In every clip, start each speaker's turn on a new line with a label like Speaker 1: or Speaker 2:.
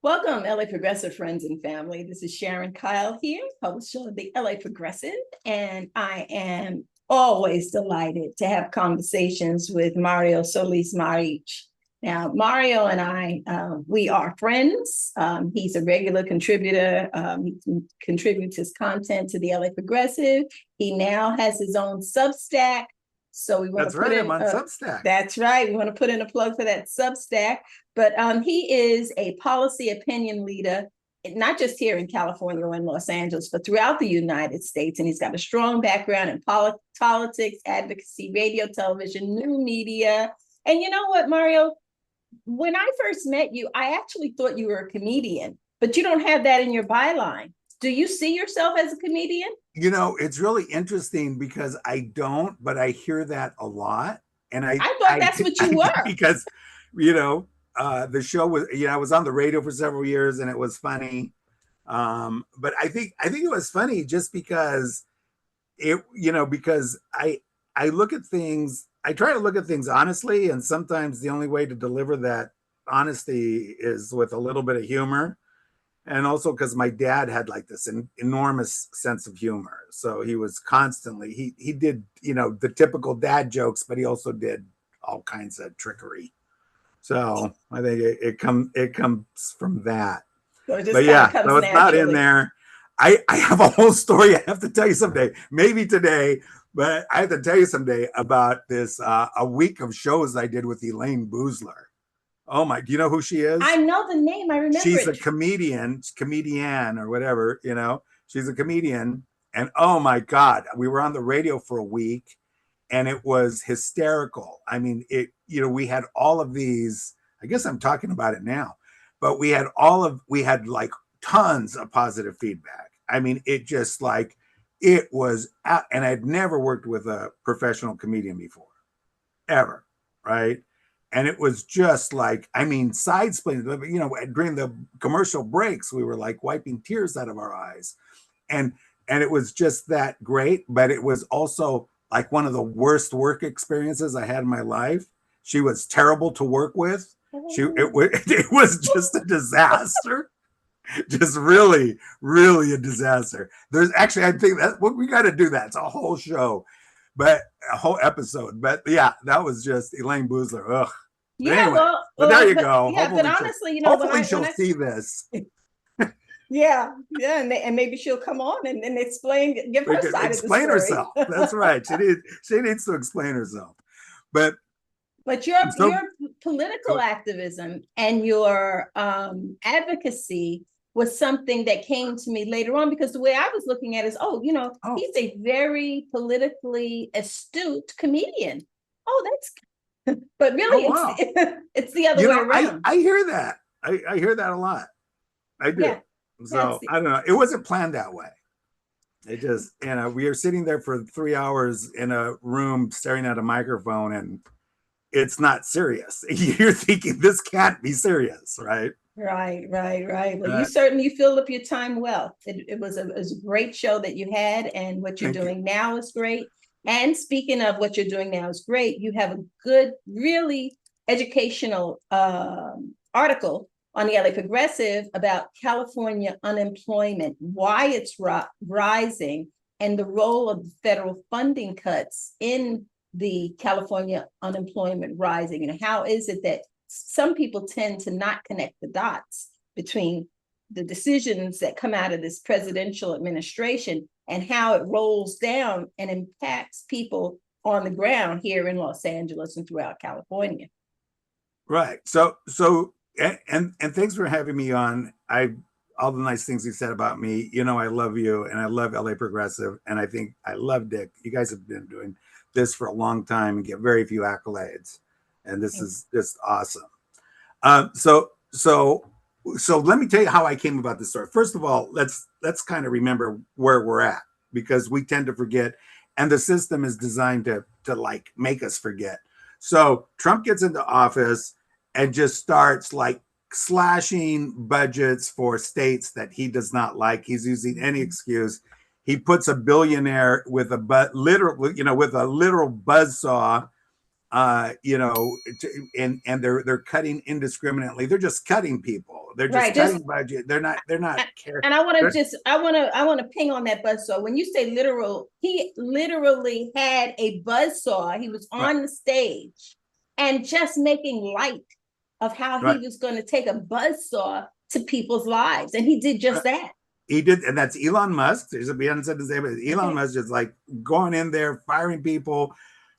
Speaker 1: Welcome, LA Progressive friends and family. This is Sharon Kyle here, publisher of the LA Progressive, and I am always delighted to have conversations with Mario Solis-Marich. Now, Mario and I, we are friends. He's a regular contributor. He contributes his content to the LA Progressive. He now has his own Substack. So we want
Speaker 2: That's
Speaker 1: to put
Speaker 2: right.
Speaker 1: in
Speaker 2: I'm on Substack.
Speaker 1: That's right. We want to put in a plug for that Substack. But he is a policy opinion leader, not just here in California or in Los Angeles, but throughout the United States. And he's got a strong background in politics, advocacy, radio, television, new media. And you know what, Mario? When I first met you, I actually thought you were a comedian, but you don't have that in your byline. Do you see yourself as a comedian?
Speaker 2: You know, it's really interesting because I don't, but I hear that a lot. And
Speaker 1: I thought that's what you were.
Speaker 2: Because, the show was, I was on the radio for several years and it was funny. But I think it was funny just because because I look at things, I try to look at things honestly. And sometimes the only way to deliver that honesty is with a little bit of humor. And also because my dad had like this enormous sense of humor. So he was constantly, he did, the typical dad jokes, but he also did all kinds of trickery. So I think it comes from that.
Speaker 1: So
Speaker 2: But yeah, so it's not in there. I have a whole story I have to tell you someday, maybe today, but I have to tell you someday about this, a week of shows I did with Elaine Boozler. Oh my, do you know who she is?
Speaker 1: I know the name. I remember
Speaker 2: she's a comedian or whatever, she's a comedian. And oh my God, we were on the radio for a week and it was hysterical. I mean, we had all of these, I guess I'm talking about it now, but we had like tons of positive feedback. I mean, it just like, it was, and I'd never worked with a professional comedian before, ever, right? And it was just like, I mean, side splitting, during the commercial breaks, we were like wiping tears out of our eyes. And it was just that great, but it was also like one of the worst work experiences I had in my life. She was terrible to work with. It was just a disaster. Just really, really a disaster. There's actually, I think that we got to do that. It's a whole show. But a whole episode. But yeah, that was just Elaine Boozler. Ugh. But
Speaker 1: yeah,
Speaker 2: anyway, but there you go.
Speaker 1: Yeah, but honestly,
Speaker 2: hopefully she'll see this.
Speaker 1: Yeah, and maybe she'll come on and give her side of the story.
Speaker 2: Explain herself. That's right. She needs to explain herself. But
Speaker 1: your political activism and your advocacy was something that came to me later on, because the way I was looking at it is, he's a very politically astute comedian. Oh, that's, but really, it's the other way around.
Speaker 2: I hear that. I hear that a lot. I do. Yeah, so I don't know. It wasn't planned that way. It just, we were sitting there for 3 hours in a room staring at a microphone, and it's not serious. You're thinking this can't be serious, right?
Speaker 1: Right. Well, you certainly filled up your time well. It was a great show that you had, and what you're doing now is great. And speaking of what you're doing now is great. You have a good, really educational article on the LA Progressive about California unemployment, why it's rising, and the role of the federal funding cuts in the California unemployment rising. And how is it that some people tend to not connect the dots between the decisions that come out of this presidential administration and how it rolls down and impacts people on the ground here in Los Angeles and throughout California.
Speaker 2: Right. So and thanks for having me on. All the nice things you said about me. I love you, and I love LA Progressive, and I think I love Dick. You guys have been doing this for a long time and get very few accolades, and this is just awesome. So let me tell you how I came about this story. First of all, let's kind of remember where we're at, because we tend to forget, and the system is designed to like make us forget. So Trump gets into office and just starts like slashing budgets for states that he does not like. He's using any excuse. He puts a billionaire with a literal buzzsaw, and they're cutting indiscriminately. They're just cutting people. They're
Speaker 1: Right.
Speaker 2: just cutting budget. They're not care.
Speaker 1: And I want to ping on that buzzsaw. When you say literal, he literally had a buzzsaw. He was on
Speaker 2: Right.
Speaker 1: the stage and just making light of how he
Speaker 2: Right.
Speaker 1: was going to take a buzzsaw to people's lives. And he did just that.
Speaker 2: He did, and that's Elon Musk. There's a beyond said to say, but Elon Musk just like going in there, firing people,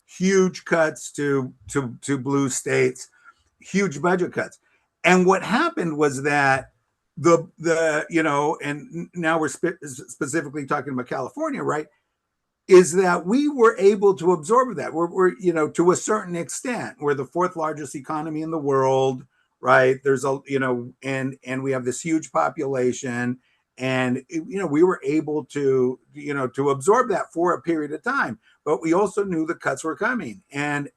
Speaker 2: huge cuts to blue states, huge budget cuts. And what happened was that the you know, and now we're specifically talking about California, right? Is that we were able to absorb that. We're you know, to a certain extent, we're the fourth largest economy in the world, right? There's a, you know, and we have this huge population, and you know, we were able to, you know, to absorb that for a period of time. But we also knew the cuts were coming, and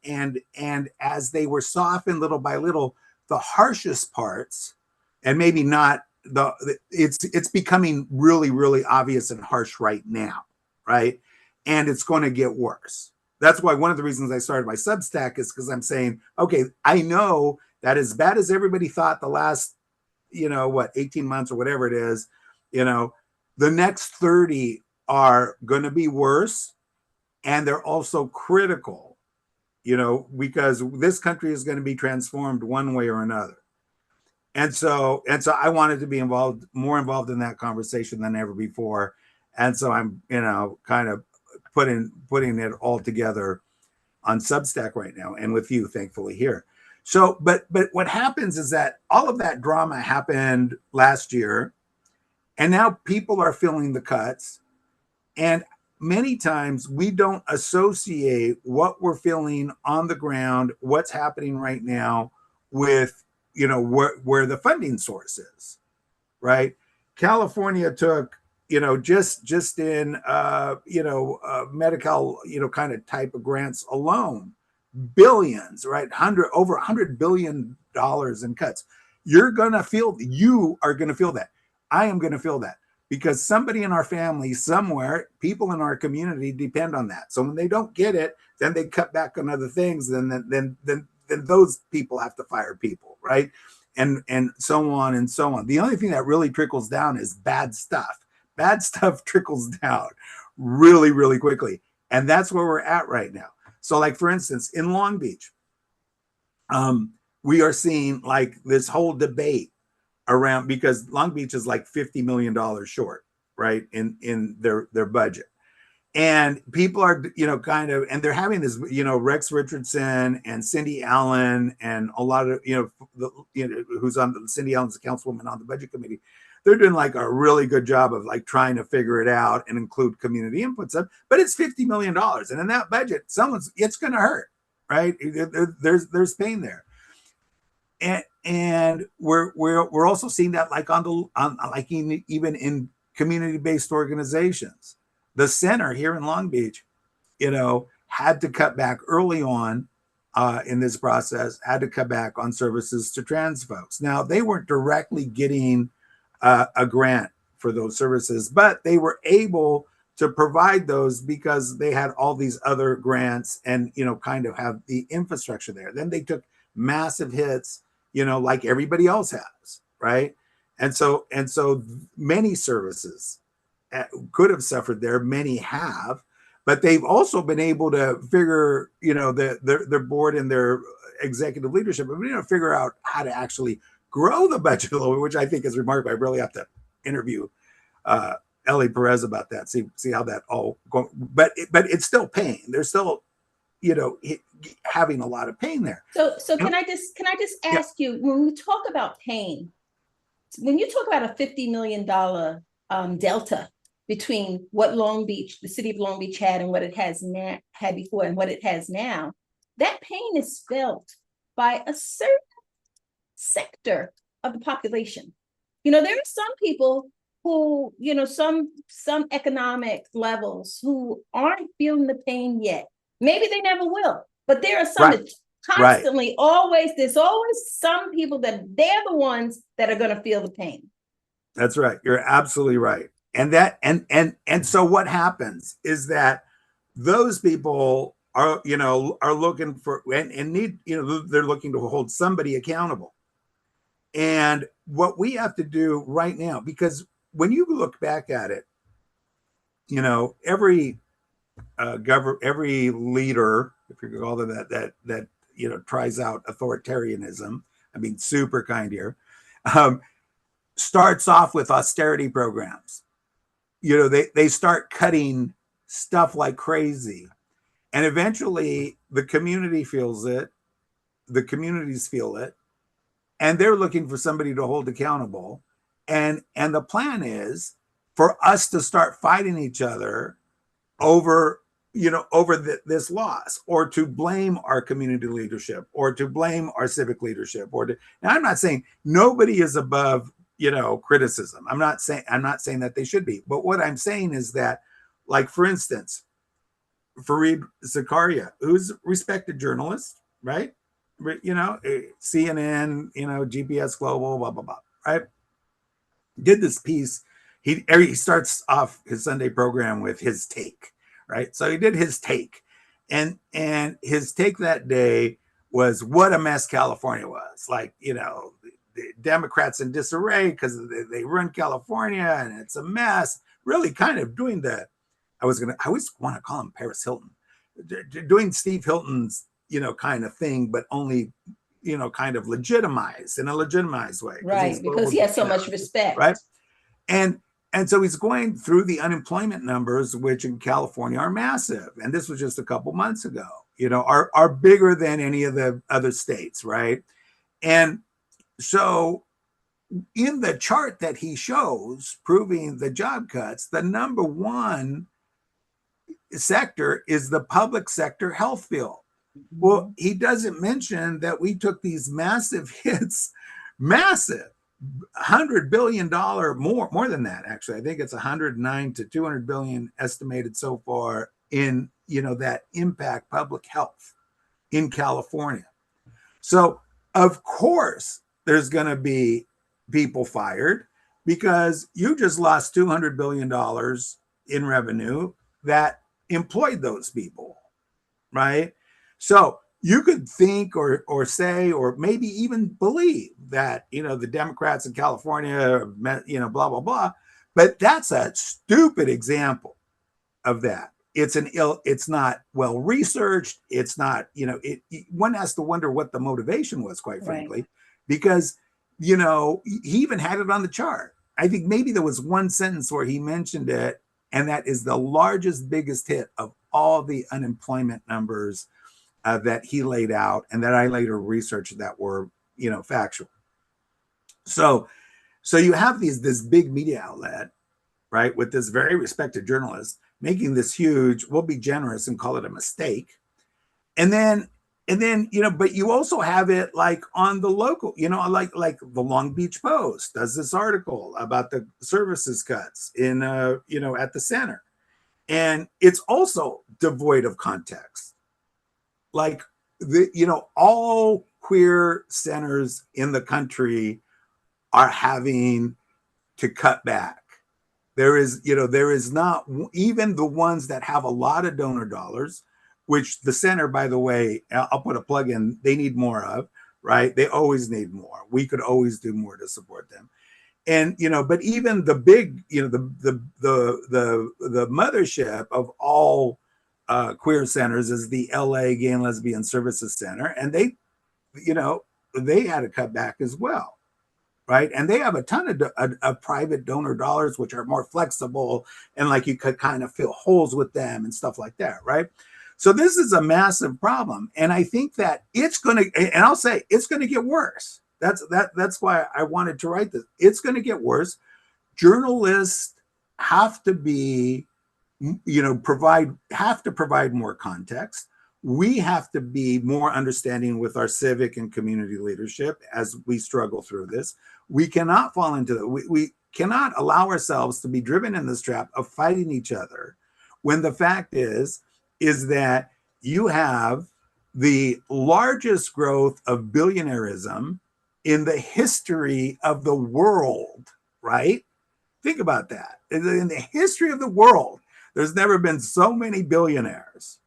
Speaker 2: as they were softened little by little, the harshest parts, and maybe not it's becoming really obvious and harsh right now, right? And it's going to get worse. That's why one of the reasons I started my Substack is because I'm saying, okay, I know that as bad as everybody thought the last, you know, what, 18 months or whatever it is, you know, the next 30 are going to be worse. And they're also critical, you know, because this country is going to be transformed one way or another. And so I wanted to be more involved in that conversation than ever before. And so I'm, you know, kind of putting it all together on Substack right now, and with you, thankfully, here. So, but what happens is that all of that drama happened last year, and now people are feeling the cuts, and many times we don't associate what we're feeling on the ground, what's happening right now, with, you know, where the funding source is, right? California took, you know, just in you know, medical, you know, kind of type of grants alone, billions, right? Over $100 billion in cuts. You are gonna feel that. I am gonna feel that, because somebody in our family somewhere, people in our community depend on that. So when they don't get it, then they cut back on other things. Then those people have to fire people, right? And so on and so on. The only thing that really trickles down is bad stuff. Bad stuff trickles down really quickly. And that's where we're at right now. So like, for instance, in Long Beach, we are seeing like this whole debate around, because Long Beach is like $50 million short, right? In their budget. And people are, you know, kind of, and they're having this, you know, Rex Richardson and Cindy Allen and a lot of, you know, who's on Cindy Allen's the councilwoman on the budget committee. They're doing like a really good job of like trying to figure it out and include community input stuff, but it's $50 million. And in that budget, it's going to hurt, right? There's pain there. And we're also seeing that like like even in community-based organizations. The center here in Long Beach, you know, had to cut back early on in this process, had to cut back on services to trans folks. Now, they weren't directly getting a grant for those services, but they were able to provide those because they had all these other grants and, you know, kind of have the infrastructure there. Then they took massive hits, you know, like everybody else has, right? And so many services could have suffered there. Many have, but they've also been able to figure, you know, their board and their executive leadership, you know, figure out how to actually grow the budget a little bit, which I think is remarkable. I really have to interview Ellie Perez about that. See how that all go. But it's still pain. They're still, you know, having a lot of pain there.
Speaker 1: So can I just ask you, when we talk about pain, when you talk about a $50 million delta between what the city of Long Beach had and what it had before and what it has now, that pain is felt by a certain sector of the population. You know, there are some people who, you know, some economic levels who aren't feeling the pain yet. Maybe they never will, but there are some that constantly, there's always some people that they're the ones that are going to feel the pain.
Speaker 2: That's right. You're absolutely right. And so what happens is that those people are, you know, are looking for and need, you know, they're looking to hold somebody accountable. And what we have to do right now, because when you look back at it, you know, every every leader, if you could call them that you know tries out authoritarianism, I mean, super kind here, um, starts off with austerity programs. You know, they start cutting stuff like crazy, and eventually the community feels it, the communities feel it, and they're looking for somebody to hold accountable. And the plan is for us to start fighting each other over, you know, over this loss, or to blame our community leadership, or to blame our civic leadership, or to, now I'm not saying nobody is above, you know, criticism. I'm not saying that they should be, but what I'm saying is that, like, for instance, Fareed Zakaria, who's a respected journalist, right? You know, CNN, you know, GPS Global, blah blah blah, right? Did this piece. He starts off his Sunday program with his take, right? So he did his take, and his take that day was what a mess California was. Like, you know, the Democrats in disarray because they run California and it's a mess. Really, kind of doing the, I always want to call him Paris Hilton, doing Steve Hilton's, you know, kind of thing, but only, you know, kind of legitimized in a legitimized way,
Speaker 1: right? Because he has so much respect,
Speaker 2: right? And so he's going through the unemployment numbers, which in California are massive. And this was just a couple months ago, you know, are bigger than any of the other states, right? And so in the chart that he shows proving the job cuts, the number one sector is the public sector health field. Well, he doesn't mention that we took these massive hits, massive, $100 billion, more than that, actually. I think it's 109 to 200 billion estimated so far in, you know, that impact public health in California. So of course there's going to be people fired because you just lost $200 billion in revenue that employed those people, right? So you could think or say, or maybe even believe that, you know, the Democrats in California, you know, blah, blah, blah. But that's a stupid example of that. It's not well researched. It's not, you know, one has to wonder what the motivation was, quite frankly, right? Because, you know, he even had it on the chart. I think maybe there was one sentence where he mentioned it, and that is the largest, biggest hit of all the unemployment numbers that he laid out and that I later researched that were, you know, factual. So you have this big media outlet, right, with this very respected journalist making this huge, we'll be generous and call it a mistake. And then, you know, but you also have it like on the local, you know, like the Long Beach Post does this article about the services cuts in, you know, at the center. And it's also devoid of context. Like, you know, all queer centers in the country are having to cut back. There is not, even the ones that have a lot of donor dollars, which the center, by the way, I'll put a plug in, they need more of, right? They always need more. We could always do more to support them. And, you know, but even the big, you know, the mothership of all queer centers is the LA Gay and Lesbian Services Center. And they, you know, they had to cut back as well. Right. And they have a ton of private donor dollars, which are more flexible and like you could kind of fill holes with them and stuff like that. Right. So this is a massive problem. And I think that it's going to, and I'll say it's going to get worse. That's why I wanted to write this. It's going to get worse. Journalists have to be, you know, have to provide more context. We have to be more understanding with our civic and community leadership as we struggle through this. We cannot fall into that. We cannot allow ourselves to be driven in this trap of fighting each other when the fact is that you have the largest growth of billionairism in the history of the world, right? Think about that. In the history of the world, there's never been so many billionaires,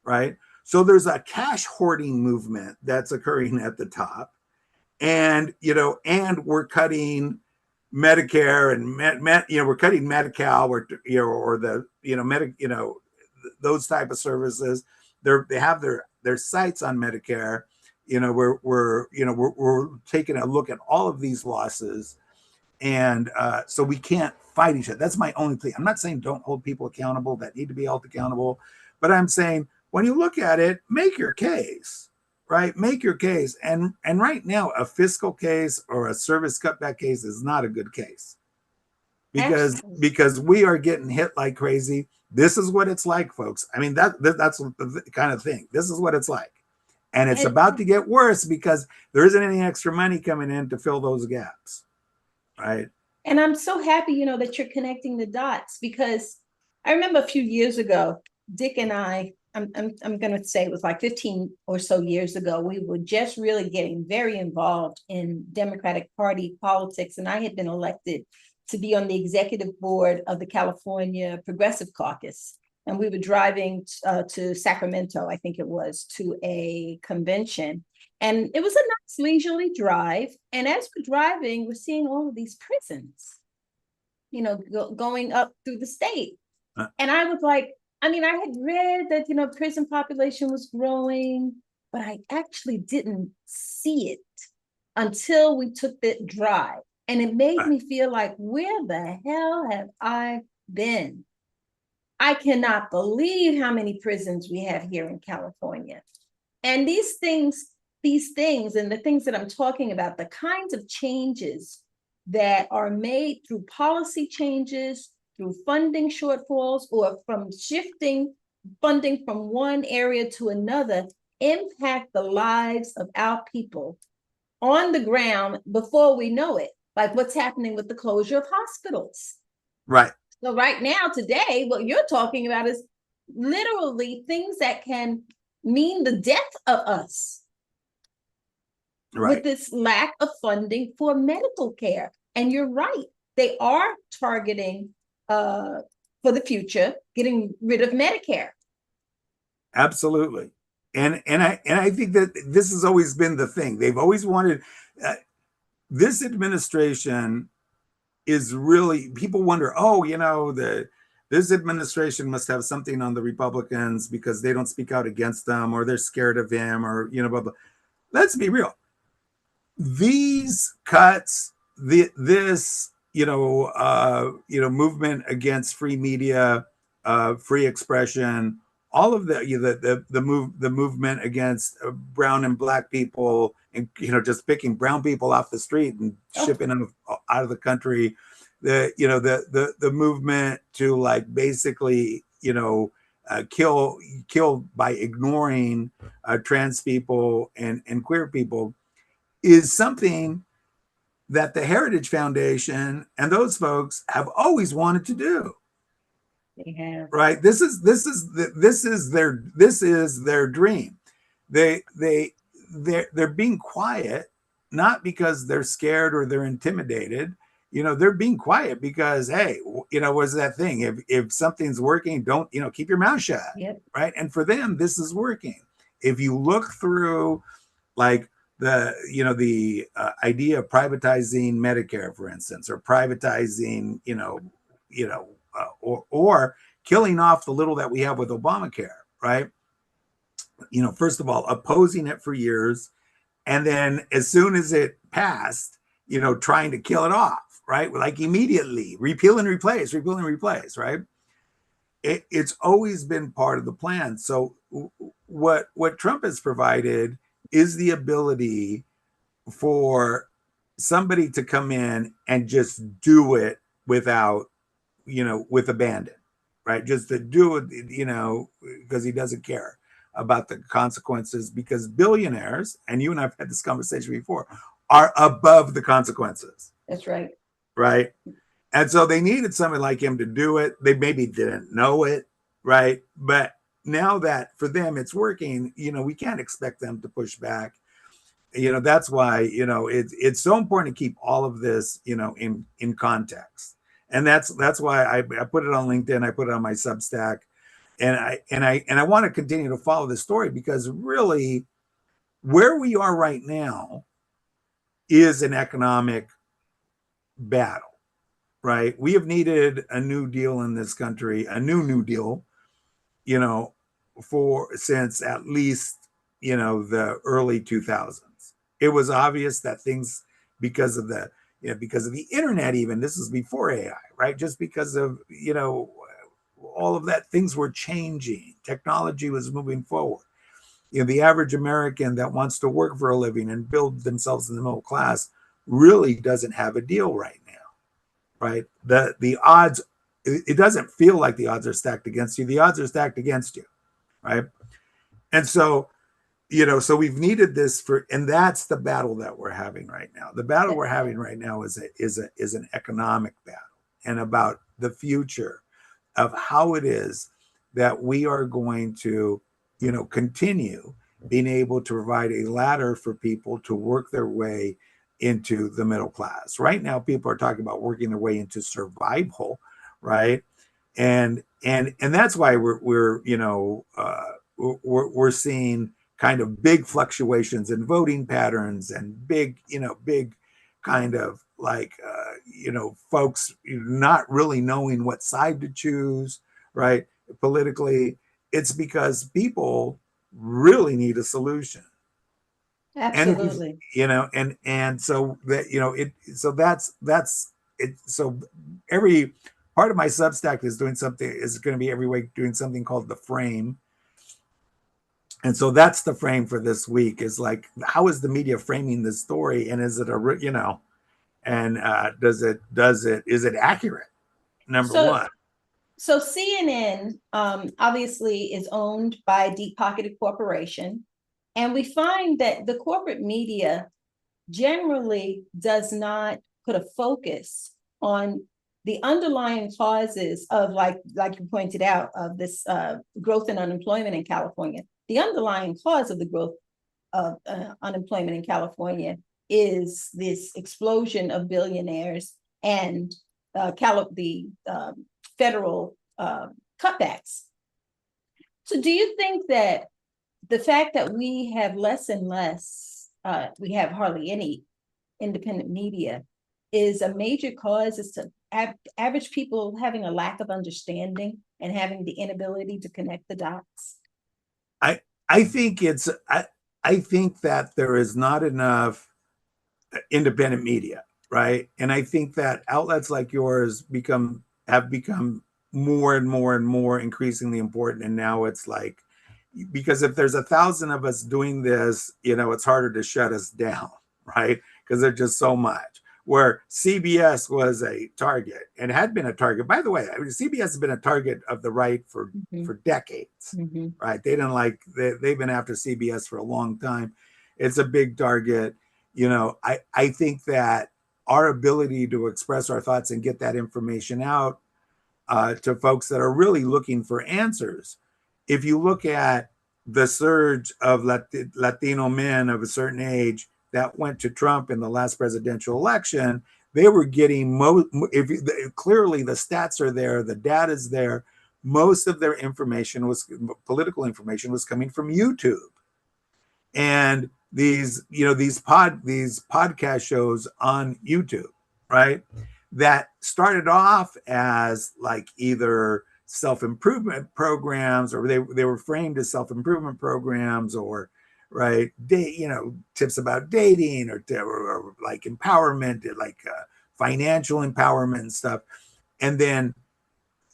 Speaker 2: right? So there's a cash hoarding movement that's occurring at the top. and and we're cutting Medicare and we're cutting Medi-Cal, or or the those type of services. They have their sights on Medicare. We're taking a look at all of these losses, and so we can't fight each other. That's my only plea. I'm not saying don't hold people accountable that need to be held accountable, but I'm saying when you look at it, make your case, right? Make your case. And right now, a fiscal case or a service cutback case is not a good case, because we are getting hit like crazy. This is what it's like, folks. I mean, that's the kind of thing. This is what it's like. And it's about to get worse because there isn't any extra money coming in to fill those gaps. Right.
Speaker 1: And I'm so happy, that you're connecting the dots, because I remember a few years ago, Dick and I'm going to say it was like 15 or so years ago, we were just really getting very involved in Democratic Party politics. And I had been elected to be on the executive board of the California Progressive Caucus. And we were driving to Sacramento, I think it was, to a convention. And it was a nice leisurely drive. And as we're driving, we're seeing all of these prisons, going up through the state. And I was like, I had read that, prison population was growing, but I actually didn't see it until we took that drive. And it made me feel like, where the hell have I been? I cannot believe how many prisons we have here in California. And these things and the things that I'm talking about, the kinds of changes that are made through policy changes, through funding shortfalls, or from shifting funding from one area to another, impact the lives of our people on the ground before we know it, like what's happening with the closure of hospitals.
Speaker 2: Right.
Speaker 1: So right now, today, what you're talking about is literally things that can mean the death of us. Right. With this lack of funding for medical care. And you're right, they are targeting for the future, getting rid of Medicare.
Speaker 2: Absolutely. And I think that this has always been the thing. They've always wanted, this administration is really, people wonder, this administration must have something on the Republicans because they don't speak out against them, or they're scared of him, or, blah, blah. Let's be real. These cuts, this movement against free media, free expression, all of the movement against brown and black people, and just picking brown people off the street and shipping them out of the country, the movement to like basically kill by ignoring trans people and queer people, is something that the Heritage Foundation and those folks have always wanted to do.
Speaker 1: They have.
Speaker 2: Right. This is their dream. They're being quiet, not because they're scared or they're intimidated. They're being quiet because, hey, what's that thing? If something's working, don't, keep your mouth shut.
Speaker 1: Yep.
Speaker 2: Right. And for them, this is working. If you look through like the idea of privatizing Medicare, for instance, or privatizing, or killing off the little that we have with Obamacare, right? First of all, opposing it for years, and then as soon as it passed, trying to kill it off, right? Like immediately, repeal and replace, right? It's always been part of the plan. So what Trump has provided is the ability for somebody to come in and just do it without, with abandon, right? Just to do it, because he doesn't care about the consequences, because billionaires, and you and I've had this conversation before, are above the consequences.
Speaker 1: That's right.
Speaker 2: Right. And so they needed somebody like him to do it. They maybe didn't know it, right? But now that for them it's working, we can't expect them to push back. That's why, it's so important to keep all of this, in context. And that's why I put it on LinkedIn. I put it on my Substack, and I want to continue to follow this story, because really where we are right now is an economic battle, right? We have needed a new deal in this country, a new deal, you know, for since at least, you know, the early 2000s. It was obvious that things, because of the, you know, because of the internet, even this was before AI, right? Just because of, you know, all of that, things were changing. Technology was moving forward. You know, the average American that wants to work for a living and build themselves in the middle class really doesn't have a deal right now, right? The odds, it doesn't feel like the odds are stacked against you. The odds are stacked against you, right? And so, you know, so we've needed this for, and that's the battle that we're having right now. The battle we're having right now is an economic battle, and about the future of how it is that we are going to, you know, continue being able to provide a ladder for people to work their way into the middle class. Right now, people are talking about working their way into survival, right? And that's why we're you know, we're seeing kind of big fluctuations in voting patterns, and big, you know, big kind of like, you know, folks not really knowing what side to choose, right? Politically, it's because people really need a solution. And
Speaker 1: Absolutely.
Speaker 2: you know, and so that, you know, it, so that's it. So every part of my Substack is doing something, is going to be every week doing something called the frame. And so that's the frame for this week, is like, how is the media framing this story, and is it a, you know, and is it accurate, number
Speaker 1: So
Speaker 2: one?
Speaker 1: so CNN obviously is owned by a deep-pocketed corporation, and we find that the corporate media generally does not put a focus on the underlying causes of, like you pointed out, of this growth in unemployment in California. The underlying cause of the growth of unemployment in California is this explosion of billionaires and the federal cutbacks. So do you think that the fact that we have less and less, we have hardly any independent media, is a major cause as to average people having a lack of understanding and having the inability to connect the dots?
Speaker 2: I think it's I think that there is not enough independent media, right? And I think that outlets like yours have become more and more and more increasingly important. And now it's like, because if there's 1,000 of us doing this, you know, it's harder to shut us down, right? Because there's just so much. Where CBS was a target, and had been a target, by the way, I mean, CBS has been a target of the right for decades, right? They didn't like, they've been after CBS for a long time. It's a big target. You know, I think that our ability to express our thoughts and get that information out to folks that are really looking for answers. If you look at the surge of Latino men of a certain age that went to Trump in the last presidential election, they were getting clearly the stats are there, the data is there. Most of their information was, political information, was coming from YouTube. And these, you know, these podcast shows on YouTube, right, that started off as like either self-improvement programs, or they were framed as self-improvement programs, or right, you know, tips about dating, or like empowerment, like financial empowerment and stuff. And then,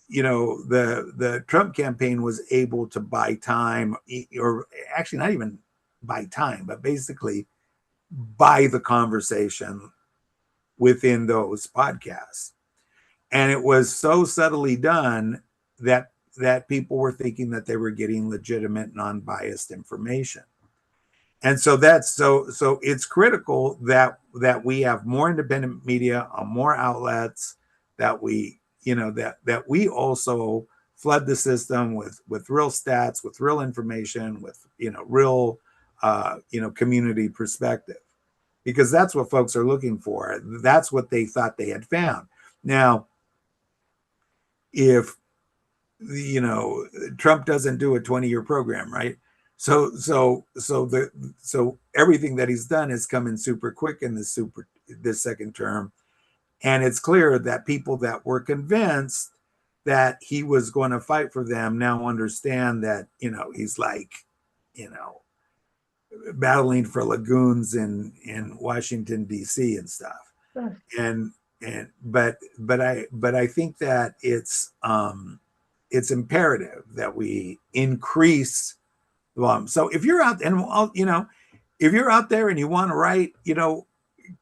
Speaker 2: you know, the Trump campaign was able to buy time, or actually not even buy time, but basically buy the conversation within those podcasts. And it was so subtly done that people were thinking that they were getting legitimate, non-biased information. And so so it's critical that we have more independent media on more outlets, that we, you know, that we also flood the system with real stats, with real information, with, you know, real you know, community perspective, because that's what folks are looking for. That's what they thought they had found. Now, if, you know, Trump doesn't do a 20-year program, right? So everything that he's done has come in super quick in this second term. And it's clear that people that were convinced that he was going to fight for them now understand that, he's like, you know, battling for lagoons in Washington, D.C. and stuff.
Speaker 1: Ugh.
Speaker 2: But I think that it's imperative that we increase the volume. So if you're out if you're out there and you want to write,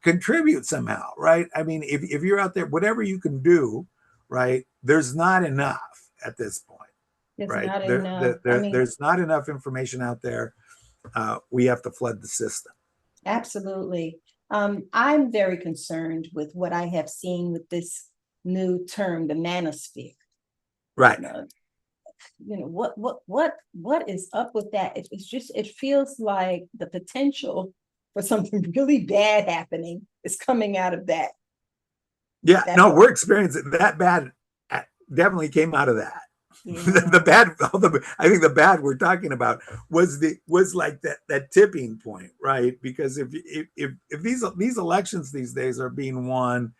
Speaker 2: contribute somehow, right? I mean, if you're out there, whatever you can do, right? There's not enough at this point,
Speaker 1: It's
Speaker 2: right?
Speaker 1: not enough.
Speaker 2: There's not enough information out there. We have to flood the system.
Speaker 1: Absolutely. I'm very concerned with what I have seen with this new term, the manosphere.
Speaker 2: Right.
Speaker 1: What is up with that? It feels like the potential for something really bad happening is coming out of that.
Speaker 2: Yeah, no, we're experiencing that bad. Definitely came out of that. Yeah. The bad, I think the bad we're talking about was like that tipping point, right? Because if these elections these days are being won,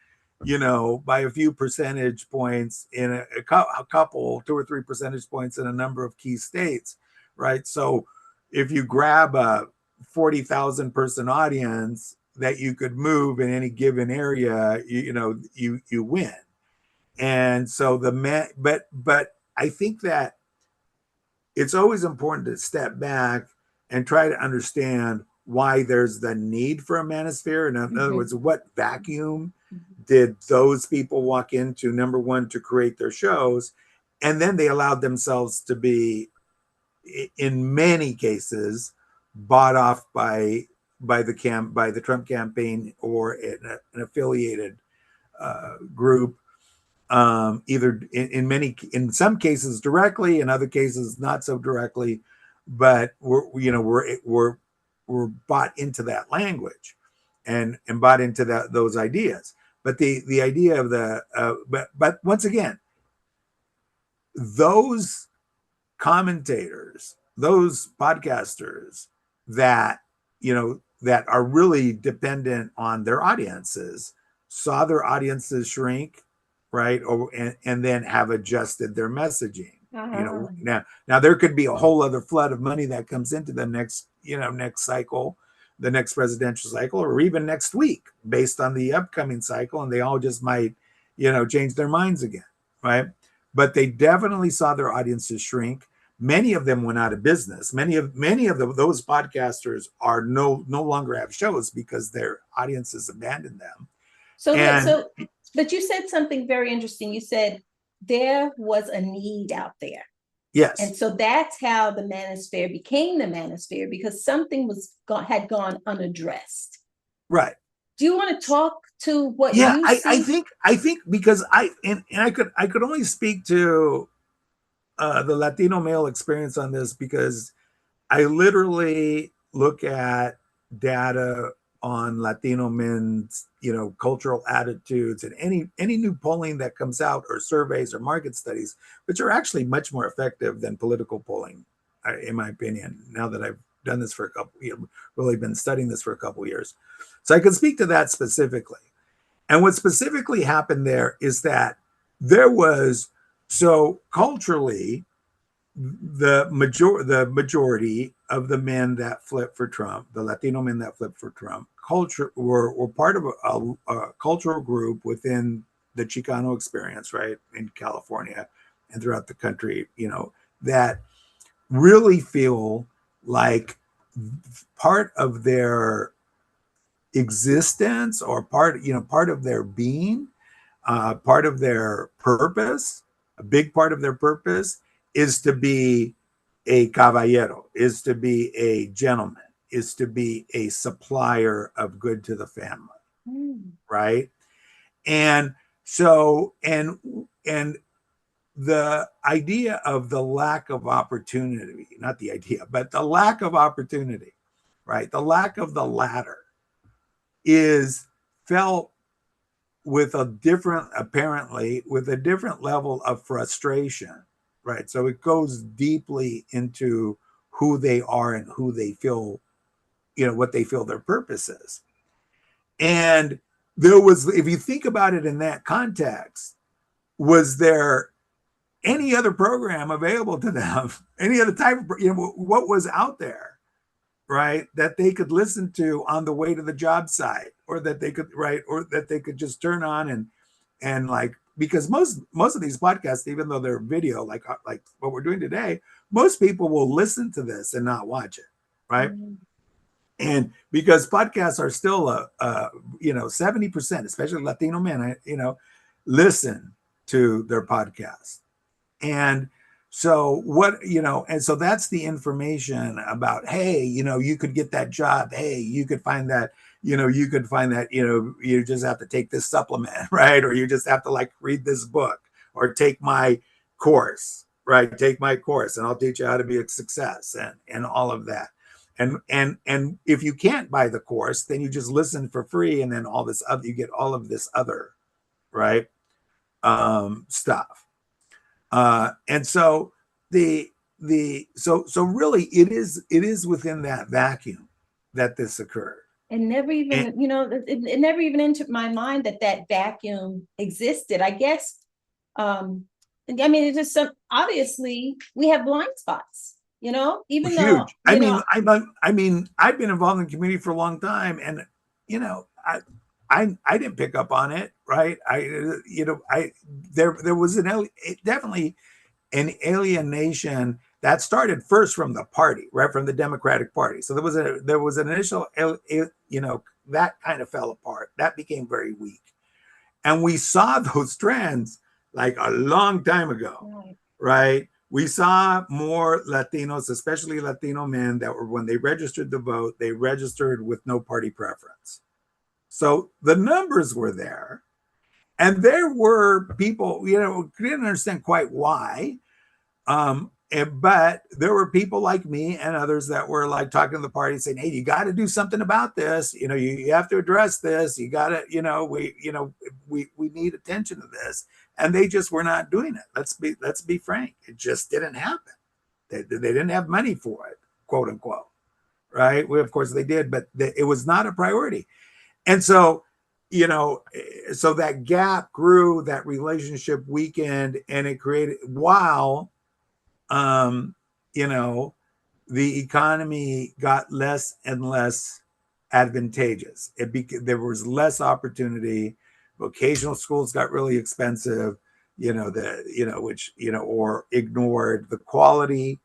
Speaker 2: by a few percentage points in a couple, 2 or 3 percentage points in a number of key states, right? So if you grab a 40,000 person audience that you could move in any given area, you win. And so but I think that it's always important to step back and try to understand why there's the need for a manosphere. In other words, what vacuum did those people walk into, number one, to create their shows, and then they allowed themselves to be, in many cases, bought off by the Trump campaign or an affiliated group, either in some cases directly, in other cases not so directly, but we're bought into that language and bought into those ideas. But the idea of but once again, those commentators, those podcasters that that are really dependent on their audiences, saw their audiences shrink, right? And then have adjusted their messaging. Now there could be a whole other flood of money that comes into the next cycle, the next presidential cycle, or even next week, based on the upcoming cycle, and they all just might, change their minds again, right? But they definitely saw their audiences shrink. Many of them went out of business. Many of those podcasters are no longer have shows because their audiences abandoned them.
Speaker 1: But you said something very interesting. You said there was a need out there.
Speaker 2: Yes.
Speaker 1: And so that's how the manosphere became the manosphere, because something had gone unaddressed.
Speaker 2: Right.
Speaker 1: Do you want to talk to what
Speaker 2: you
Speaker 1: see?
Speaker 2: I think because I could only speak to the Latino male experience on this, because I literally look at data on Latino men's, cultural attitudes, and any new polling that comes out, or surveys or market studies, which are actually much more effective than political polling, in my opinion, now that I've done this for a couple, really been studying this for a couple of years. So I can speak to that specifically. And what specifically happened there is that there was, so culturally, the majority of the men that flipped for Trump, the Latino men that flipped for Trump, were part of a cultural group within the Chicano experience, right, in California and throughout the country, that really feel like part of their existence, or part of their being, part of their purpose, a big part of their purpose is to be a caballero, is to be a gentleman, is to be a supplier of good to the family, right? And so, and the idea of the lack of opportunity, not the idea, but the lack of opportunity, right? The lack of the ladder is felt with a different level of frustration, right? So it goes deeply into who they are and who they feel, what they feel their purpose is. And there was, if you think about it in that context, was there any other program available to them, any other type of, what was out there, right, that they could listen to on the way to the job site, or that they could, right, or that they could just turn on and like, because most of these podcasts, even though they're video, like what we're doing today, most people will listen to this and not watch it, right? Mm-hmm. And because podcasts are still 70%, especially Latino men, listen to their podcast. And so and so that's the information about, hey, you could get that job. Hey, you could find that, you just have to take this supplement, right? Or you just have to like read this book or take my course, right? Take my course and I'll teach you how to be a success and all of that. And if you can't buy the course, then you just listen for free. And then all this other, you get all of this other, right, stuff. And so so really it is within that vacuum that this occurred.
Speaker 1: And never even, it never even entered my mind that vacuum existed. I guess, it's just obviously we have blind spots, even though,
Speaker 2: I mean, I've been involved in the community for a long time, and, I didn't pick up on it, right? There was definitely an alienation that started first from the party, right, from the Democratic Party. So there was an initial, that kind of fell apart. That became very weak, and we saw those trends like a long time ago, right? We saw more Latinos, especially Latino men, that were, when they registered to vote, they registered with no party preference. So the numbers were there, and there were people, didn't understand quite why. But there were people like me and others that were like talking to the party saying, hey, you got to do something about this. You have to address this. You got to, we need attention to this. And they just were not doing it. Let's be frank. It just didn't happen. They didn't have money for it, quote unquote. Right. Well, of course they did, but it was not a priority. And so, so that gap grew, that relationship weakened, and it created, while, the economy got less and less advantageous. There was less opportunity. Vocational schools got really expensive, or ignored. The quality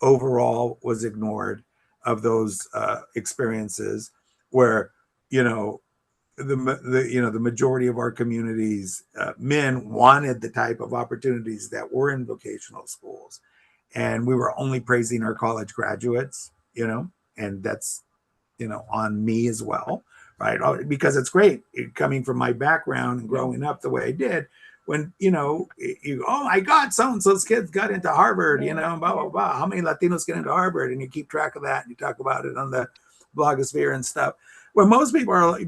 Speaker 2: overall was ignored of those experiences, where, the majority of our communities, men wanted the type of opportunities that were in vocational schools. And we were only praising our college graduates, and that's, on me as well, right? Because it's great coming from my background and growing up the way I did, when, oh my God, so-and-so's kids got into Harvard, blah, blah, blah. How many Latinos get into Harvard? And you keep track of that and you talk about it on the blogosphere and stuff. Where most people are,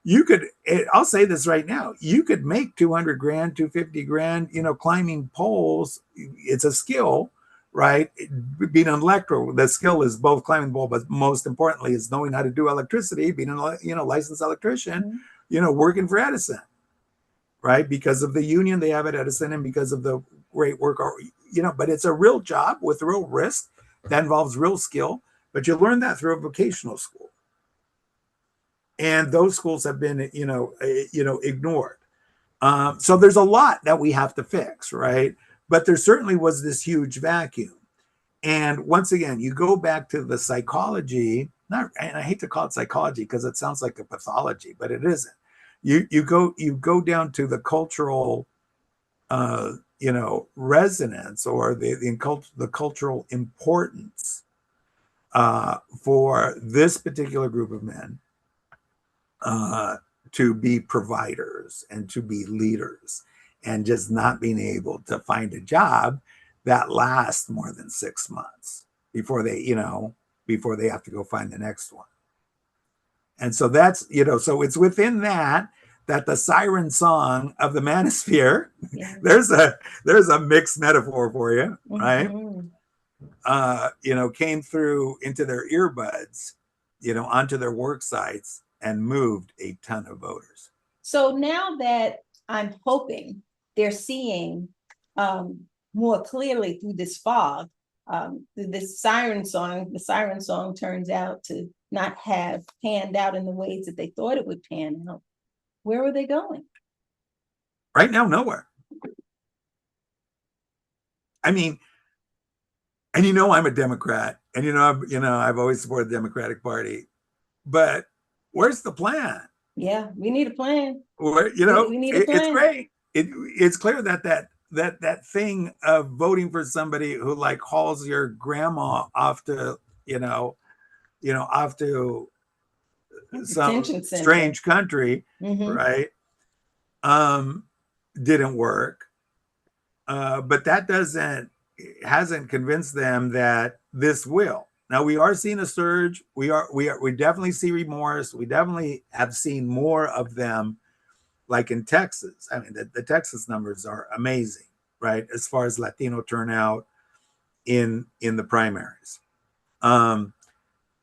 Speaker 2: you could, I'll say this right now, you could make 200 grand, 250 grand, climbing poles. It's a skill, right? Being an electro, the skill is both climbing the pole, but most importantly is knowing how to do electricity, being a licensed electrician, working for Edison, right? Because of the union they have at Edison and because of the great work, but it's a real job with real risk that involves real skill, but you learn that through a vocational school. And those schools have been, ignored. So there's a lot that we have to fix, right? But there certainly was this huge vacuum. And once again, you go back to the psychology, and I hate to call it psychology because it sounds like a pathology, but it isn't. You go down to the cultural, resonance, or the cultural importance for this particular group of men. To be providers and to be leaders, and just not being able to find a job that lasts more than 6 months before they have to go find the next one. And so that's, so it's within that the siren song of the manosphere, there's a mixed metaphor for you, right? Mm-hmm. came through into their earbuds, onto their work sites and moved a ton of voters.
Speaker 1: So now that I'm hoping they're seeing more clearly through this fog, this siren song, the siren song turns out to not have panned out in the ways that they thought it would pan out. Where are they going?
Speaker 2: Right now, nowhere. I mean, and I'm a Democrat, and I've always supported the Democratic Party, but where's the plan?
Speaker 1: Yeah, we need a plan.
Speaker 2: Where,
Speaker 1: we need a plan.
Speaker 2: It's great. It's clear that thing of voting for somebody who like hauls your grandma off to off to some strange country, right? Didn't work. But that hasn't convinced them that this will. Now we are seeing a surge. We definitely see remorse. We definitely have seen more of them, like in Texas. I mean, the Texas numbers are amazing, right? As far as Latino turnout in the primaries. And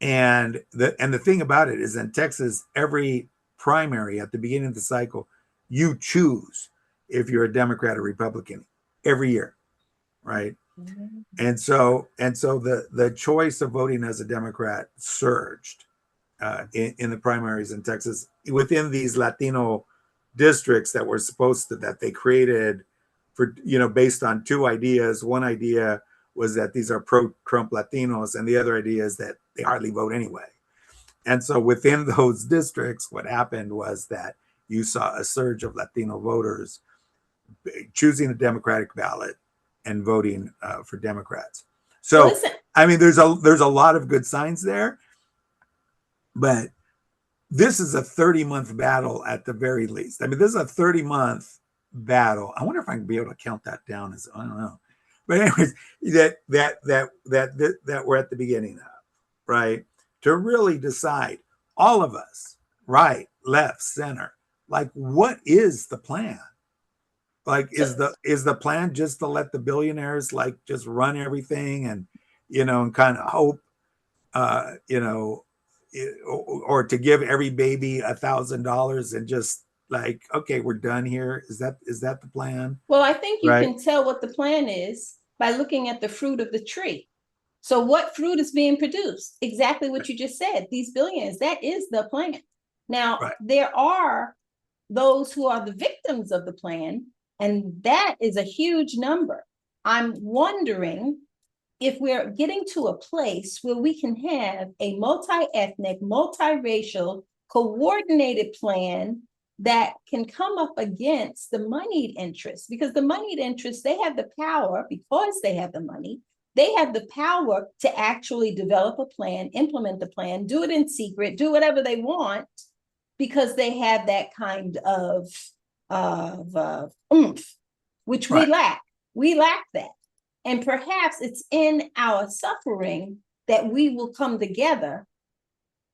Speaker 2: the thing about it is in Texas, every primary at the beginning of the cycle, you choose if you're a Democrat or Republican every year, right? Mm-hmm. And so the choice of voting as a Democrat surged in the primaries in Texas within these Latino districts that they created for, based on two ideas. One idea was that these are pro-Trump Latinos, and the other idea is that they hardly vote anyway. And so within those districts, what happened was that you saw a surge of Latino voters choosing the Democratic ballot and voting for Democrats. So, listen, I mean, there's a lot of good signs there, but this is a 30-month battle at the very least. I mean, this is a 30-month battle. I wonder if I can be able to count that down as, I don't know. But anyways, that we're at the beginning of, right? To really decide, all of us, right, left, center, like, what is the plan? Like, is the plan just to let the billionaires like just run everything and and kind of hope, or to give every baby $1,000 and just like, okay, we're done here? Is that the plan?
Speaker 1: Well, I think you can tell what the plan is by looking at the fruit of the tree. So what fruit is being produced? Exactly what you just said. These billionaires, that is the plan. Now, there are those who are the victims of the plan, and that is a huge number. I'm wondering if we're getting to a place where we can have a multi-ethnic, multiracial, coordinated plan that can come up against the moneyed interests, because the moneyed interests, they have the power, because they have the money, they have the power to actually develop a plan, implement the plan, do it in secret, do whatever they want, because they have that kind of oomph, which we lack. We lack that. And perhaps it's in our suffering that we will come together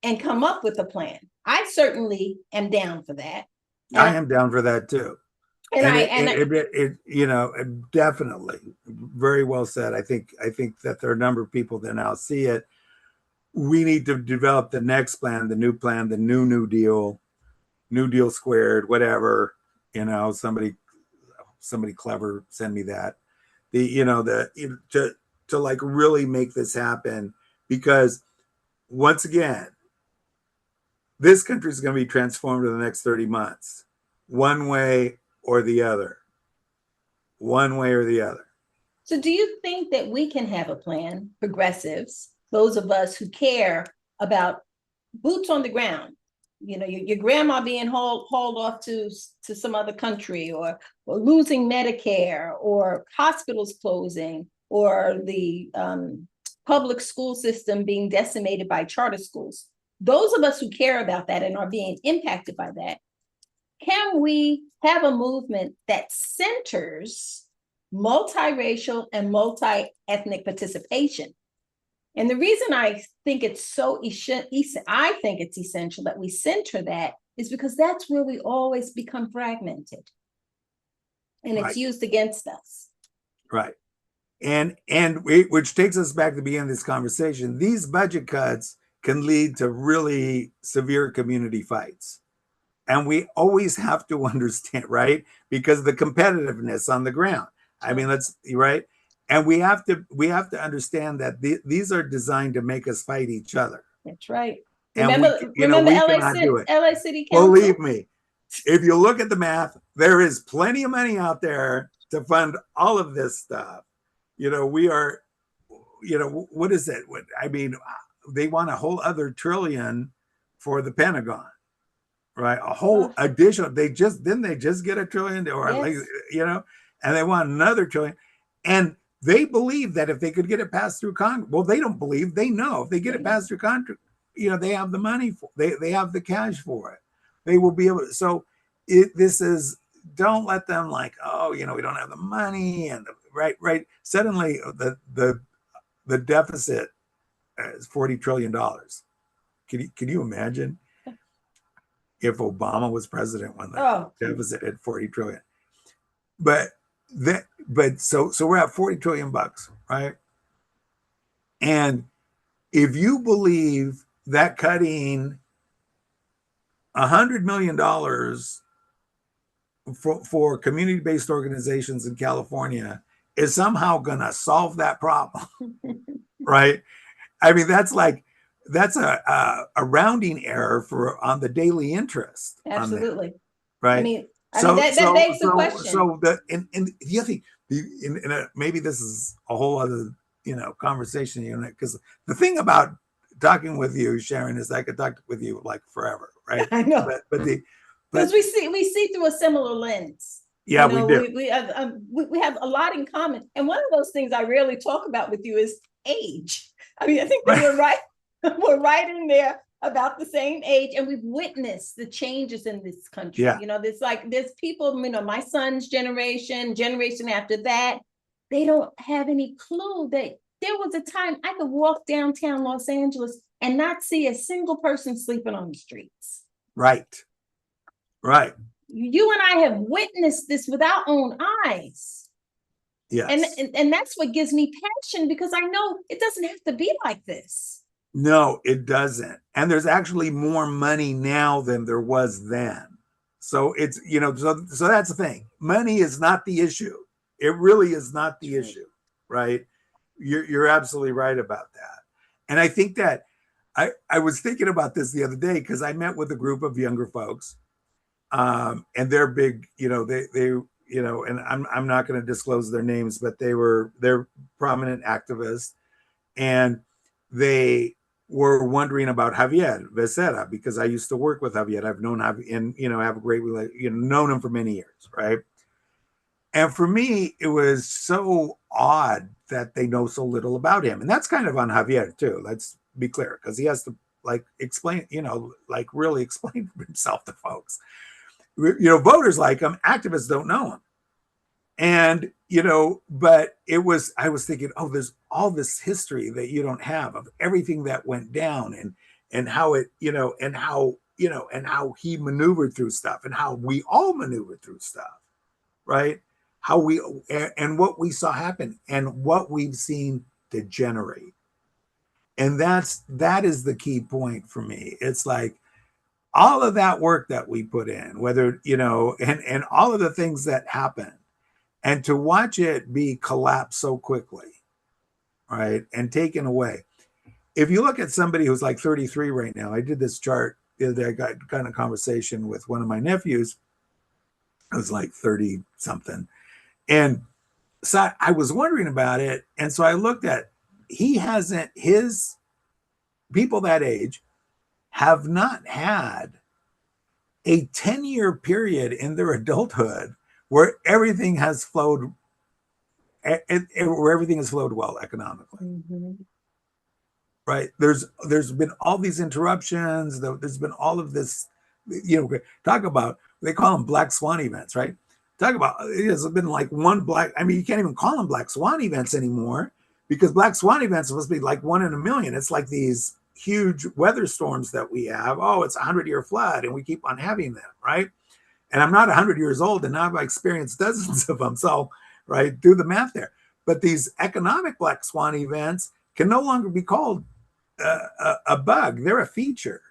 Speaker 1: and come up with a plan. I certainly am down for that.
Speaker 2: I am down for that too. And definitely, very well said. I think that there are a number of people that now see it. We need to develop the next plan, the new plan, the New Deal, New Deal squared, whatever. Somebody clever send me that. To like really make this happen, because once again, this country is going to be transformed in the next 30 months, one way or the other.
Speaker 1: So do you think that we can have a plan, progressives, those of us who care about boots on the ground, your grandma being hauled off to some other country, or losing Medicare, or hospitals closing, or the public school system being decimated by charter schools? Those of us who care about that and are being impacted by that, can we have a movement that centers multiracial and multi-ethnic participation? And the reason I think it's essential that we center that is because that's where we always become fragmented, and it's used against us.
Speaker 2: Right. Which takes us back to the beginning of this conversation. These budget cuts can lead to really severe community fights. And we always have to understand, right? Because of the competitiveness on the ground. I mean, right? And we have to understand that these are designed to make us fight each other.
Speaker 1: That's right.
Speaker 2: And
Speaker 1: remember
Speaker 2: we
Speaker 1: LA
Speaker 2: cannot do it.
Speaker 1: LA City Council?
Speaker 2: Believe me, if you look at the math, there is plenty of money out there to fund all of this stuff. We are, what is it? I mean, they want a whole other trillion for the Pentagon, right? A whole additional. They just get $1 trillion, or yes. And they want another trillion, and they believe that if they could get it passed through Congress, well, they don't believe. They know if they get it passed through Congress, they have the money for. They have the cash for it. They will be able to. So this is. Don't let them like, we don't have the money, and right. Suddenly, the deficit is $40 trillion. Can you imagine if Obama was president when the deficit at 40 trillion? But so we're at 40 trillion bucks, right? And if you believe that cutting $100 million for community-based organizations in California is somehow going to solve that problem, right? I mean, that's a rounding error on the daily interest.
Speaker 1: Absolutely.
Speaker 2: Right.
Speaker 1: I mean, that begs the question.
Speaker 2: So and the other thing, maybe this is a whole other, conversation, because the thing about talking with you, Sharon, is I could talk with you like forever, right?
Speaker 1: I know.
Speaker 2: But
Speaker 1: because we see through a similar lens.
Speaker 2: Yeah, we do.
Speaker 1: We have a lot in common, and one of those things I rarely talk about with you is age. I mean, I think that we're right. We're right in there about the same age, and we've witnessed the changes in this country.
Speaker 2: Yeah.
Speaker 1: There's people, my son's generation after that, they don't have any clue that there was a time I could walk downtown Los Angeles and not see a single person sleeping on the streets.
Speaker 2: Right.
Speaker 1: You and I have witnessed this with our own eyes.
Speaker 2: Yes.
Speaker 1: And that's what gives me passion, because I know it doesn't have to be like this.
Speaker 2: No, it doesn't. And there's actually more money now than there was then. So it's, so that's the thing. Money is not the issue. It really is not the issue, right? You're absolutely right about that. And I think that I was thinking about this the other day because I met with a group of younger folks, and they're big, and I'm not going to disclose their names, but they're prominent activists, and they were wondering about Javier Becerra, because I used to work with Javier. I've known Javier, and have a great known him for many years, right? And for me, it was so odd that they know so little about him, and that's kind of on Javier too. Let's be clear, because he has to explain, really explain himself to folks. Voters like him, activists don't know him. And, but I was thinking, there's all this history that you don't have of everything that went down, and how it, and how he maneuvered through stuff, and how we all maneuvered through stuff, right? And what we saw happen, and what we've seen degenerate. And that is the key point for me. It's like all of that work that we put in, whether, and all of the things that happened, and to watch it be collapsed so quickly, right, and taken away. If you look at somebody who's like 33 right now, I did this chart the other day. I got in a conversation with one of my nephews. It was like 30 something. And so I was wondering about it. And so I looked at, his people that age have not had a 10-year period in their adulthood where everything has flowed, well economically. Mm-hmm. Right? There's been all these interruptions. There's been all of this, talk about, they call them black swan events, right? Talk about, it's been like you can't even call them black swan events anymore, because black swan events are supposed to be like 1 in a million. It's like these huge weather storms that we have. It's a 100-year flood, and we keep on having them, right? And I'm not 100 years old, and now I've experienced dozens of them. So, right, do the math there. But these economic black swan events can no longer be called a bug. They're a feature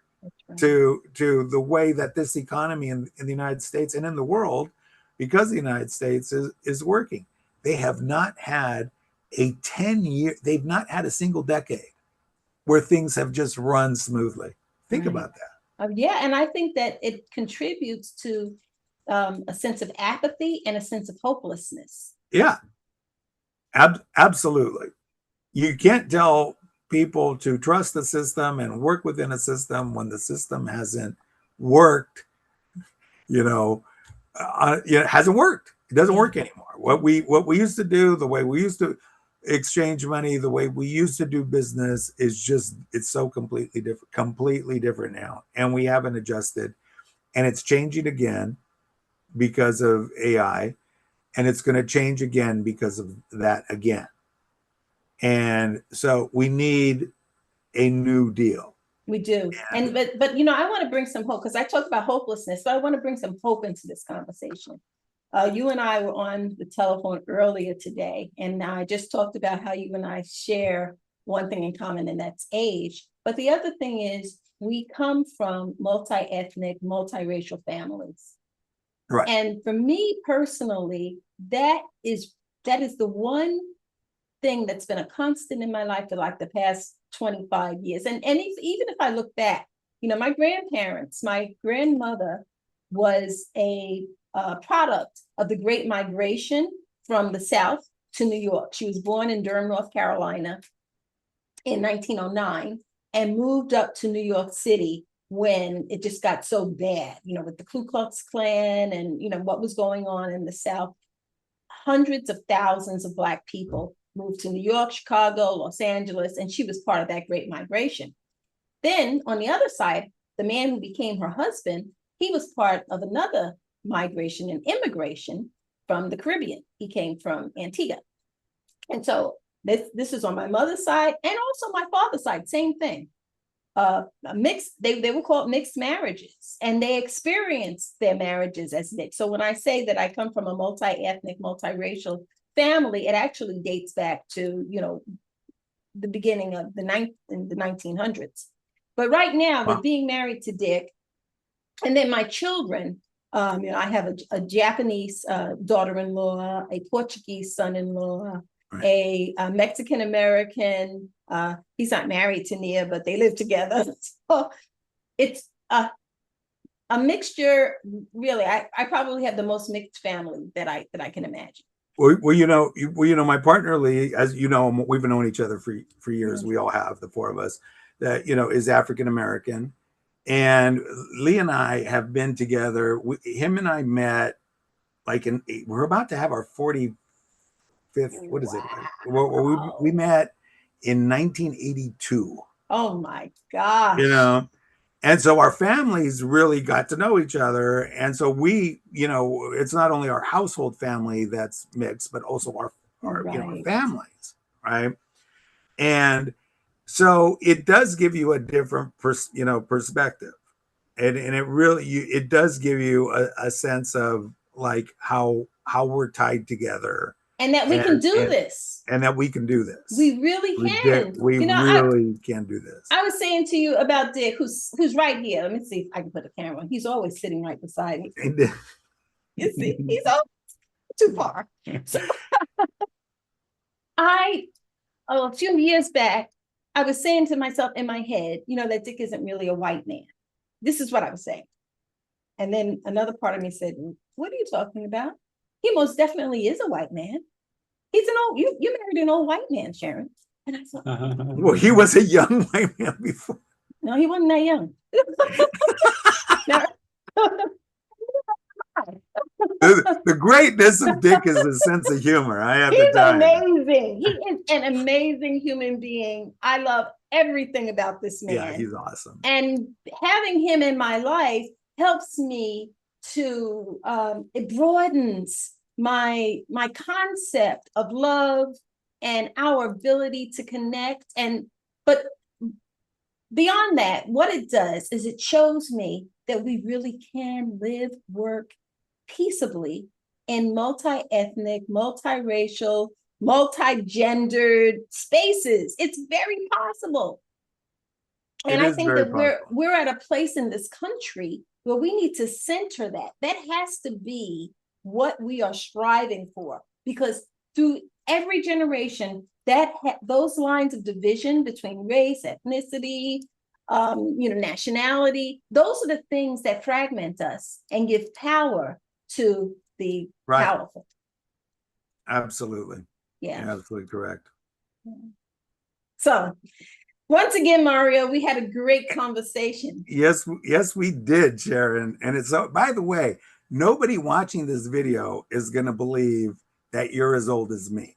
Speaker 1: Right.
Speaker 2: to the way that this economy in the United States and in the world, because the United States is working. They have not had a 10-year, they've not had a single decade where things have just run smoothly. Think
Speaker 1: Right.
Speaker 2: about that.
Speaker 1: Yeah, and I think that it contributes to a sense of apathy and a sense of hopelessness.
Speaker 2: Yeah, absolutely. You can't tell people to trust the system and work within a system when the system hasn't worked. It hasn't worked. It doesn't work anymore. What we used to do, the way we used to exchange money, the way we used to do business it's so completely different now. And we haven't adjusted, and it's changing again because of AI, and it's going to change again because of that again. And so we need a new deal.
Speaker 1: We do. And but I want to bring some hope, because I talk about hopelessness, so I want to bring some hope into this conversation. You and I were on the telephone earlier today, and I just talked about how you and I share one thing in common, and that's age. But the other thing is we come from multi-ethnic, multiracial families.
Speaker 2: Right.
Speaker 1: And for me personally, that is the one thing that's been a constant in my life for like the past 25 years. And even if I look back, my grandparents, my grandmother was a product of the Great Migration from the South to New York. She was born in Durham, North Carolina in 1909 and moved up to New York City when it just got so bad, with the Ku Klux Klan and, what was going on in the South. Hundreds of thousands of Black people moved to New York, Chicago, Los Angeles, and she was part of that Great Migration. Then on the other side, the man who became her husband, he was part of another migration and immigration from the Caribbean. He came from Antigua. And so this is on my mother's side and also my father's side, same thing. Mixed, they were called mixed marriages, and they experienced their marriages as mixed. So when I say that I come from a multi-ethnic, multiracial family, it actually dates back to, the beginning of the 1900s. But right now, with being married to Dick, and then my children, I have a Japanese daughter-in-law, a Portuguese son-in-law, a Mexican-American, he's not married to Nia, but they live together. So it's a mixture, really. I probably have the most mixed family that I can imagine.
Speaker 2: Well, my partner Lee, as you know, we've known each other for years. Mm-hmm. We all have, the four of us, that is African American, and Lee and I have been together. Him and I met we're about to have our 45th. What is it? We met in 1982.
Speaker 1: Oh my gosh!
Speaker 2: And so our families really got to know each other. And so we, it's not only our household family that's mixed, but also our our families, right? And so it does give you a different, perspective. And it really, it does give you a sense of like how we're tied together.
Speaker 1: And that we can do this.
Speaker 2: And that we can do this.
Speaker 1: We really can.
Speaker 2: We really can do this.
Speaker 1: I was saying to you about Dick, who's right here. Let me see if I can put a camera on. He's always sitting right beside me. You see, he's all too far. So a few years back, I was saying to myself in my head, that Dick isn't really a white man. This is what I was saying. And then another part of me said, what are you talking about? He most definitely is a white man. He's an old, you married an old white man, Sharon. And I thought,
Speaker 2: well, he was a young white man before.
Speaker 1: No, he wasn't that young.
Speaker 2: The greatness of Dick is his sense of humor. I have to tell you.
Speaker 1: He's amazing. He is an amazing human being. I love everything about this man.
Speaker 2: Yeah, he's awesome.
Speaker 1: And having him in my life helps me to, it broadens my concept of love and our ability to connect. But beyond that, what it does is it shows me that we really can live, work peaceably in multi-ethnic, multiracial, multi-gendered spaces. It's very possible. And I think that we're at a place in this country where we need to center that. That has to be what we are striving for, because through every generation, those lines of division between race, ethnicity, nationality, those are the things that fragment us and give power to the powerful.
Speaker 2: Absolutely.
Speaker 1: Yeah.
Speaker 2: You're absolutely correct.
Speaker 1: So once again, Mario, we had a great conversation.
Speaker 2: Yes, we did, Sharon. And it's by the way, nobody watching this video is going to believe that you're as old as me.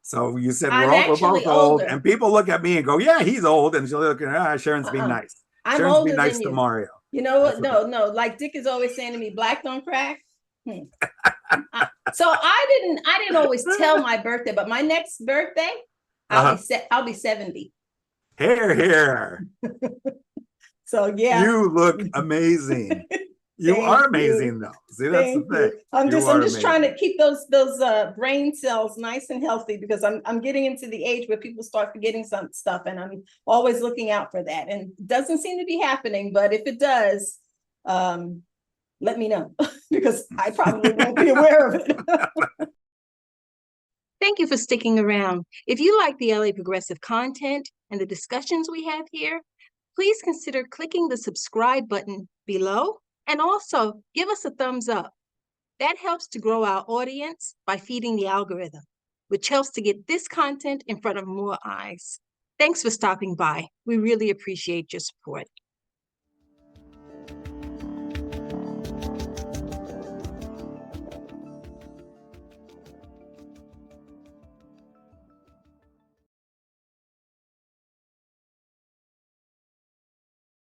Speaker 2: So you said we're both old, and people look at me and go, "Yeah, he's old," and she'll look at Sharon's being nice.
Speaker 1: I'm older
Speaker 2: nice
Speaker 1: than you.
Speaker 2: To Mario.
Speaker 1: You know what? No. Like Dick is always saying to me, "Black don't crack." So I didn't always tell my birthday, but my next birthday, I'll be 70.
Speaker 2: Here.
Speaker 1: So yeah,
Speaker 2: you look amazing. You are amazing, though. See, that's the thing.
Speaker 1: I'm just trying to keep those brain cells nice and healthy, because I'm getting into the age where people start forgetting some stuff, and I'm always looking out for that. And it doesn't seem to be happening, but if it does, let me know, because I probably won't be aware of it. Thank you for sticking around. If you like the LA Progressive content and the discussions we have here, please consider clicking the subscribe button below, and also give us a thumbs up. That helps to grow our audience by feeding the algorithm, which helps to get this content in front of more eyes. Thanks for stopping by. We really appreciate your support.